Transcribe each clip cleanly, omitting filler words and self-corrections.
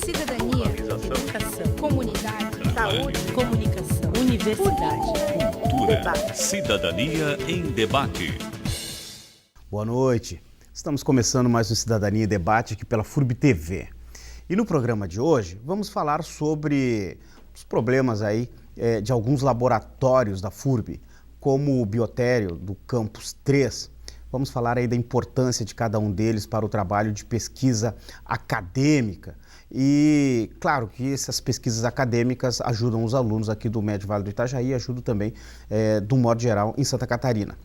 cidadania, educação, comunidade, saúde, comunicação, universidade, cultura, debate. Cidadania em Debate. Boa noite. Estamos começando mais um Cidadania em Debate aqui pela FURB TV. E no programa de hoje vamos falar sobre os problemas aí de alguns laboratórios da FURB, como o Biotério do Campus 3. Vamos falar aí da importância de cada um deles para o trabalho de pesquisa acadêmica. E claro que essas pesquisas acadêmicas ajudam os alunos aqui do Médio Vale do Itajaí e ajudam também, do modo geral, em Santa Catarina.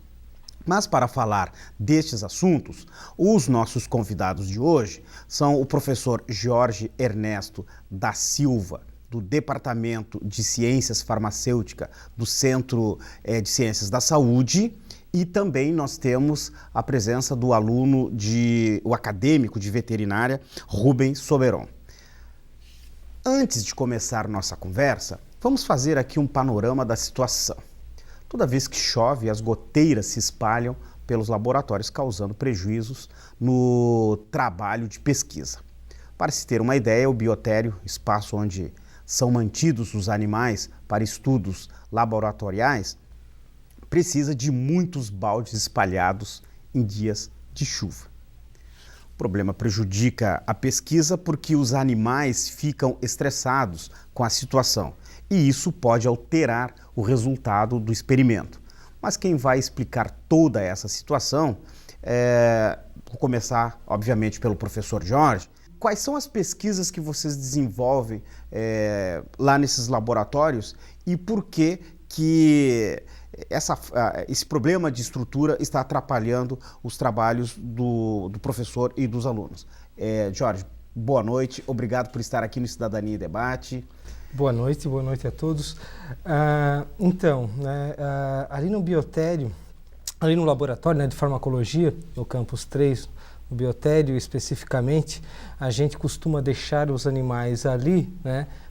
Mas para falar destes assuntos, os nossos convidados de hoje são o professor Jorge Ernesto da Silva, do Departamento de Ciências Farmacêuticas do Centro de Ciências da Saúde, e também nós temos a presença do o acadêmico de veterinária, Rubens Soberon. Antes de começar nossa conversa, vamos fazer aqui um panorama da situação. Toda vez que chove, as goteiras se espalham pelos laboratórios, causando prejuízos no trabalho de pesquisa. Para se ter uma ideia, o biotério, espaço onde são mantidos os animais para estudos laboratoriais, precisa de muitos baldes espalhados em dias de chuva. O problema prejudica a pesquisa porque os animais ficam estressados com a situação e isso pode alterar o resultado do experimento. Mas quem vai explicar toda essa situação, vou começar, obviamente, pelo professor Jorge. Quais são as pesquisas que vocês desenvolvem lá nesses laboratórios e por que esse problema de estrutura está atrapalhando os trabalhos do professor e dos alunos? Jorge, boa noite, obrigado por estar aqui no Cidadania em Debate. Boa noite a todos. Ali no biotério, ali no laboratório de farmacologia, no Campus 3, no biotério especificamente, a gente costuma deixar os animais ali,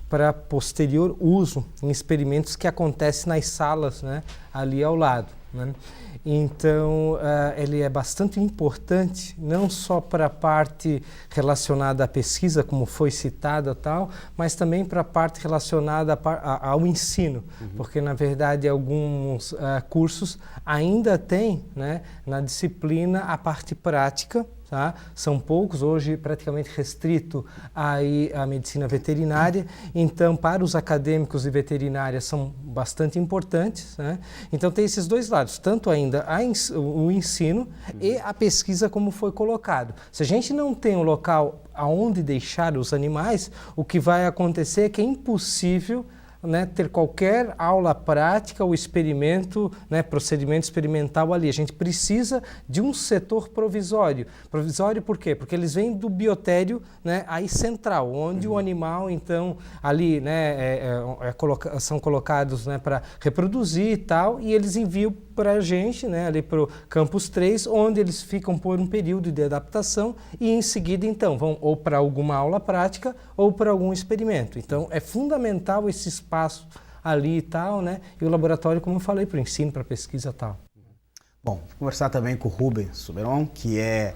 para posterior uso em experimentos que acontecem nas salas, ali ao lado. Então, ele é bastante importante, não só para a parte relacionada à pesquisa, como foi citada tal, mas também para a parte relacionada ao ensino, porque, na verdade, alguns cursos ainda têm, na disciplina, a parte prática. Tá? São poucos, hoje praticamente restrito aí à medicina veterinária, então para os acadêmicos de veterinária são bastante importantes, Então tem esses dois lados, tanto ainda o ensino e a pesquisa como foi colocado. Se a gente não tem um local aonde deixar os animais, o que vai acontecer é que é impossível ter qualquer aula prática ou experimento, procedimento experimental ali. A gente precisa de um setor provisório. Provisório por quê? Porque eles vêm do biotério, aí central, onde o animal, então, ali, são colocados, para reproduzir e tal, e eles enviam para a gente, ali para o Campus 3, onde eles ficam por um período de adaptação e em seguida, então, vão ou para alguma aula prática ou para algum experimento. Então, é fundamental esse espaço ali e tal, E o laboratório, como eu falei, para o ensino, para a pesquisa e tal. Bom, vou conversar também com o Rubens Soberon, que é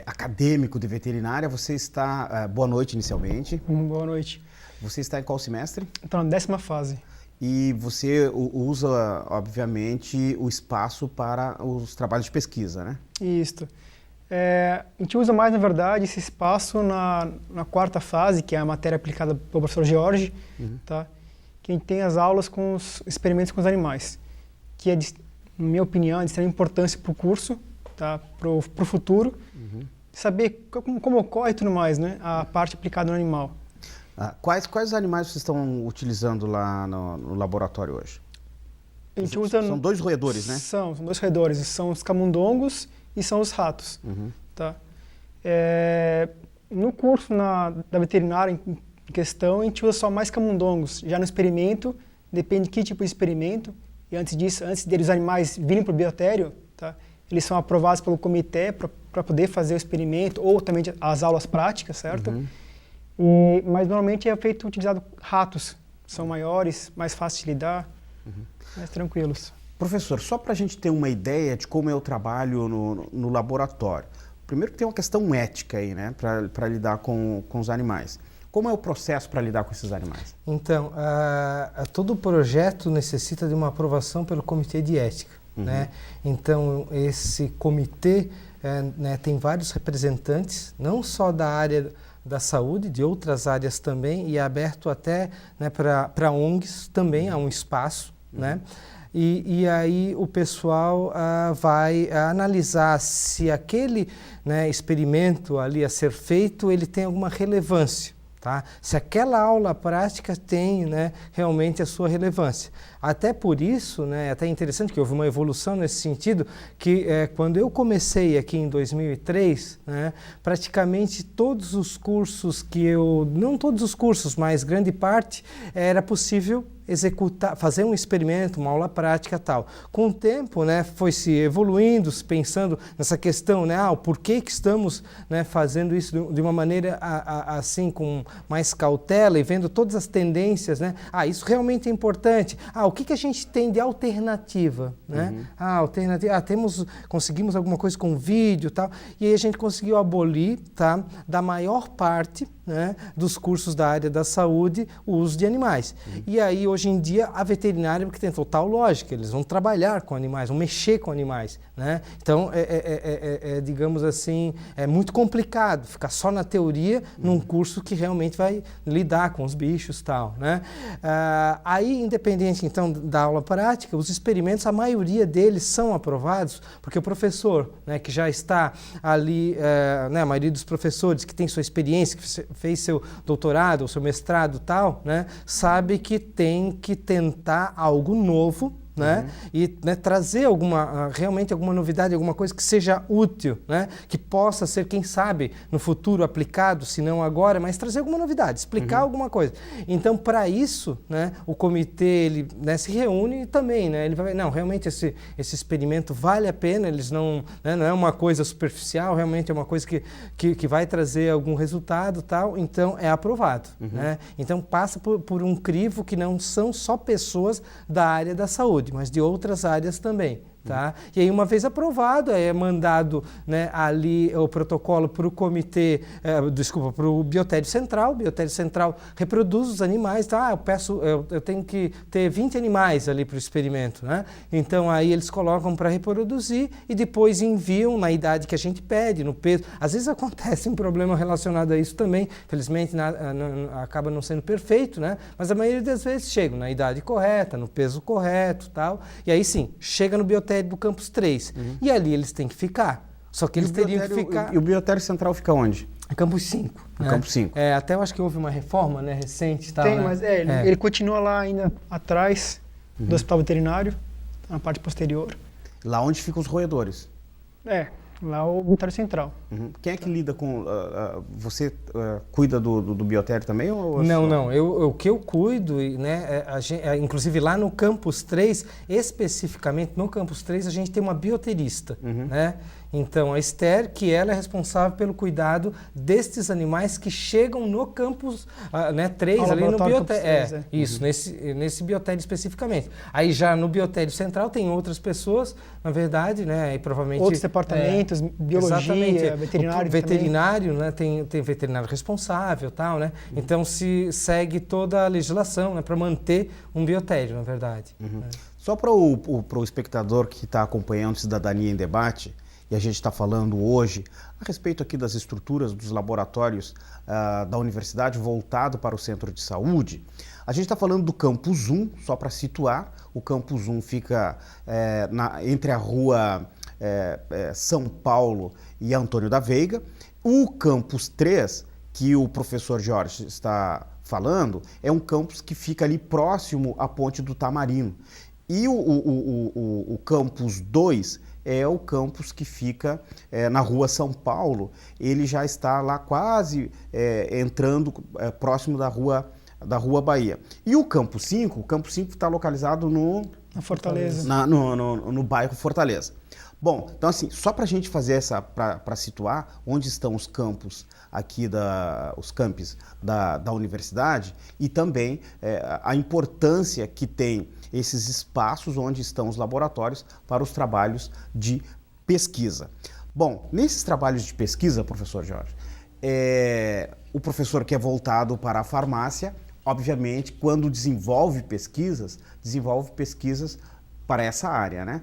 acadêmico de veterinária. Você está... boa noite, inicialmente. Boa noite. Você está em qual semestre? Estou na 10ª fase. E você usa, obviamente, o espaço para os trabalhos de pesquisa, né? Isso. A gente usa mais, na verdade, esse espaço na 4ª fase, que é a matéria aplicada pelo professor Jorge, tá? Que a gente tem as aulas com os experimentos com os animais, que é, na minha opinião, de extrema importância para o curso, tá? Para o futuro, saber como ocorre e tudo mais, a parte aplicada no animal. Quais animais vocês estão utilizando lá no laboratório hoje? A gente usa... São 2 roedores, né? São 2 roedores, são os camundongos e são os ratos. Tá? No curso da veterinária em questão, a gente usa só mais camundongos. Já no experimento, depende de que tipo de experimento, e antes deles animais virem para o biotério, tá? Eles são aprovados pelo comitê para poder fazer o experimento, ou também as aulas práticas, certo? Mas normalmente utilizado ratos, são maiores, mais fáceis de lidar, mais tranquilos. Professor, só para a gente ter uma ideia de como é o trabalho no laboratório. Primeiro que tem uma questão ética aí, para lidar com os animais. Como é o processo para lidar com esses animais? Então, todo projeto necessita de uma aprovação pelo Comitê de Ética, né? Então, esse comitê né, tem vários representantes, não só da área da saúde, de outras áreas também, e é aberto até, né, para ONGs também, há um espaço, né? E aí o pessoal vai analisar se aquele, né, experimento ali a ser feito, ele tem alguma relevância. Tá? Se aquela aula prática tem, né, realmente a sua relevância. Até por isso, né, é até interessante que houve uma evolução nesse sentido, que quando eu comecei aqui em 2003, né, praticamente todos os cursos não todos os cursos, mas grande parte, era possível executar, fazer um experimento, uma aula prática e tal. Com o tempo, né, foi se evoluindo, pensando nessa questão, né, o porquê que estamos, né, fazendo isso de uma maneira assim, com mais cautela e vendo todas as tendências, né, isso realmente é importante. O que a gente tem de alternativa, né? Alternativa, conseguimos alguma coisa com vídeo e tal, e aí a gente conseguiu abolir, tá, da maior parte, né, dos cursos da área da saúde, o uso de animais. E aí, hoje em dia, a veterinária, porque tem total lógica, eles vão trabalhar com animais, vão mexer com animais, né? Então, digamos assim, é muito complicado ficar só na teoria num curso que realmente vai lidar com os bichos e tal, né? Aí, independente, então, da aula prática, os experimentos, a maioria deles são aprovados, porque o professor, né, que já está ali, né, a maioria dos professores que tem sua experiência, que fez seu doutorado ou seu mestrado e tal, né, sabe que tem que tentar algo novo, né? E, né, trazer realmente alguma novidade, alguma coisa que seja útil, né? Que possa ser, quem sabe, no futuro aplicado, se não agora, mas trazer alguma novidade, explicar alguma coisa. Então, para isso, né, o comitê ele, né, se reúne e também, né, ele vai, não, realmente esse experimento vale a pena, eles não, né, não é uma coisa superficial, realmente é uma coisa que vai trazer algum resultado, tal, então é aprovado, né? Então passa por um crivo que não são só pessoas da área da saúde, mas de outras áreas também. Tá? E aí, uma vez aprovado, é mandado, né, ali o protocolo para o comitê, para o Biotério Central. O Biotério Central reproduz os animais, tá? Eu tenho que ter 20 animais ali para o experimento, né? Então, aí eles colocam para reproduzir e depois enviam na idade que a gente pede, no peso. Às vezes acontece um problema relacionado a isso também, felizmente acaba não sendo perfeito, né? Mas a maioria das vezes chegam na idade correta, no peso correto, tal. E aí sim, chega no Biotério do Campus 3. E ali eles têm que ficar. Só que eles teriam que ficar... E o Biotério Central fica onde? Campus 5. No né? Campus 5. Até eu acho que houve uma reforma, né, recente. Tal, Tem, né? mas ele continua lá ainda atrás do hospital veterinário, na parte posterior. Lá onde ficam os roedores. Lá o Biotério Central. Quem é que lida com... você cuida do biotério também? Ou Não. O que eu cuido, né, inclusive lá no Campus 3, especificamente no Campus 3, a gente tem uma bioterista, né? Então, a Esther, que ela é responsável pelo cuidado destes animais que chegam no Campus 3, ali no Biotério. Isso, nesse Biotério especificamente. Aí já no Biotério Central tem outras pessoas, na verdade, né, e provavelmente... Outros departamentos, biologia, veterinário. Veterinário, né, tem veterinário responsável, tal, né? Então se segue toda a legislação, né, para manter um biotério, na verdade. Só para o espectador que está acompanhando Cidadania em Debate, e a gente está falando hoje a respeito aqui das estruturas dos laboratórios da universidade voltado para o centro de saúde. A gente está falando do Campus 1, só para situar. O Campus 1 fica entre a rua São Paulo e Antônio da Veiga. O Campus 3, que o professor Jorge está falando, é um campus que fica ali próximo à Ponte do Tamarino. E o Campus 2 é o campus que fica na rua São Paulo. Ele já está lá quase entrando próximo da rua Bahia. E o Campus 5 está localizado na Fortaleza. No bairro Fortaleza. Bom, então assim, só para a gente fazer para situar onde estão os campos aqui, os campos da universidade e também a importância que tem esses espaços onde estão os laboratórios para os trabalhos de pesquisa. Bom, nesses trabalhos de pesquisa, professor Jorge, o professor que é voltado para a farmácia, obviamente, quando desenvolve pesquisas para essa área, né?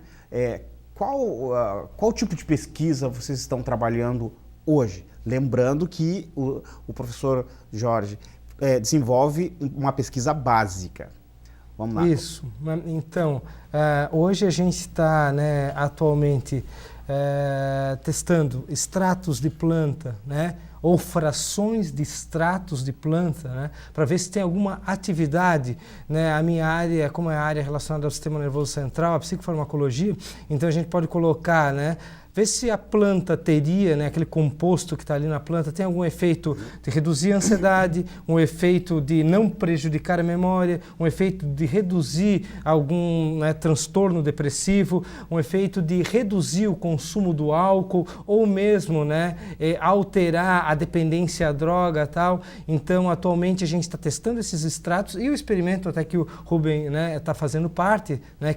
Qual tipo de pesquisa vocês estão trabalhando hoje? Lembrando que o professor Jorge desenvolve uma pesquisa básica. Vamos lá. Isso. Então, hoje a gente está, né, atualmente testando extratos de planta, né, ou frações de extratos de planta, né, para ver se tem alguma atividade, né. A minha área, como é a área relacionada ao sistema nervoso central, a psicofarmacologia, então a gente pode colocar, né, ver se a planta teria, né, aquele composto que está ali na planta, tem algum efeito de reduzir a ansiedade, um efeito de não prejudicar a memória, um efeito de reduzir algum, né, transtorno depressivo, um efeito de reduzir o consumo do álcool ou mesmo, né, alterar a dependência à droga e tal. Então, atualmente a gente está testando esses extratos e o experimento até que o Rubem, né, está fazendo parte, né,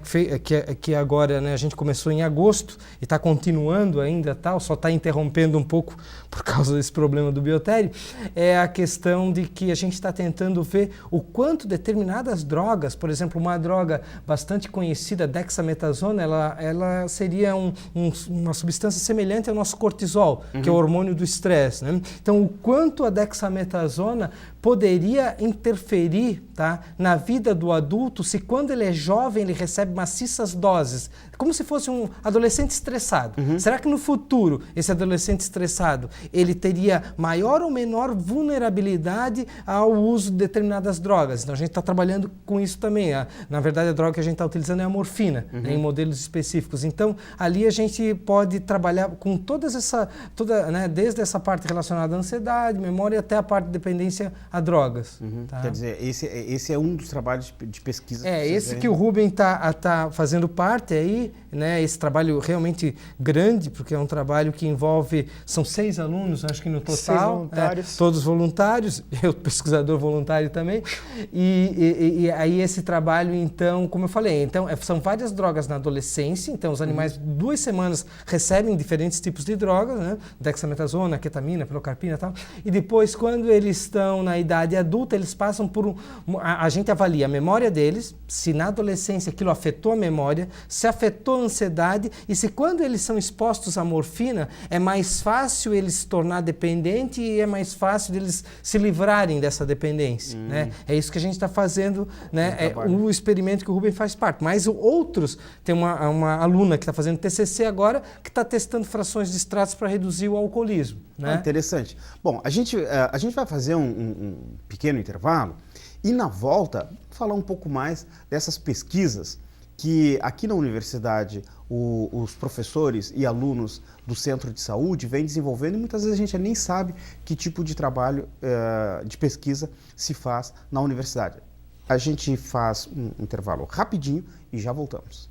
que agora, né, a gente começou em agosto e está continuando ainda, tal, só está interrompendo um pouco por causa desse problema do biotério, é a questão de que a gente está tentando ver o quanto determinadas drogas, por exemplo, uma droga bastante conhecida, dexametasona, ela seria uma substância semelhante ao nosso cortisol, que é o hormônio do estresse, né? Então, o quanto a dexametasona poderia interferir, tá, na vida do adulto se quando ele é jovem ele recebe maciças doses, como se fosse um adolescente estressado. Será que no futuro esse adolescente estressado ele teria maior ou menor vulnerabilidade ao uso de determinadas drogas? Então a gente está trabalhando com isso também. Na verdade a droga que a gente está utilizando é a morfina, né, em modelos específicos. Então ali a gente pode trabalhar com né, desde essa parte relacionada à ansiedade, memória até a parte de dependência a drogas. Tá? Quer dizer, esse é um dos trabalhos de pesquisa. Esse que o Rubem tá fazendo parte aí, né? Esse trabalho realmente grande, porque é um trabalho que envolve, são 6 alunos, acho que no total. 6 voluntários. Todos voluntários, eu pesquisador voluntário também. E aí esse trabalho, então, como eu falei, então, são várias drogas na adolescência, então os animais 2 semanas recebem diferentes tipos de drogas, né? Dexametasona, ketamina, pilocarpina e tal. E depois, quando eles estão na idade adulta, eles passam por a gente avalia a memória deles, se na adolescência aquilo afetou a memória, se afetou a ansiedade e se quando eles são expostos à morfina, é mais fácil eles se tornar dependente e é mais fácil eles se livrarem dessa dependência, né? É isso que a gente está fazendo, né? O experimento que o Rubem faz parte. Mas outros, tem uma aluna que está fazendo TCC agora, que está testando frações de extratos para reduzir o alcoolismo, né? Interessante. Bom, a gente vai fazer um pequeno intervalo e na volta falar um pouco mais dessas pesquisas que aqui na universidade os professores e alunos do centro de saúde vêm desenvolvendo e muitas vezes a gente nem sabe que tipo de trabalho de pesquisa se faz na universidade. A gente faz um intervalo rapidinho e já voltamos.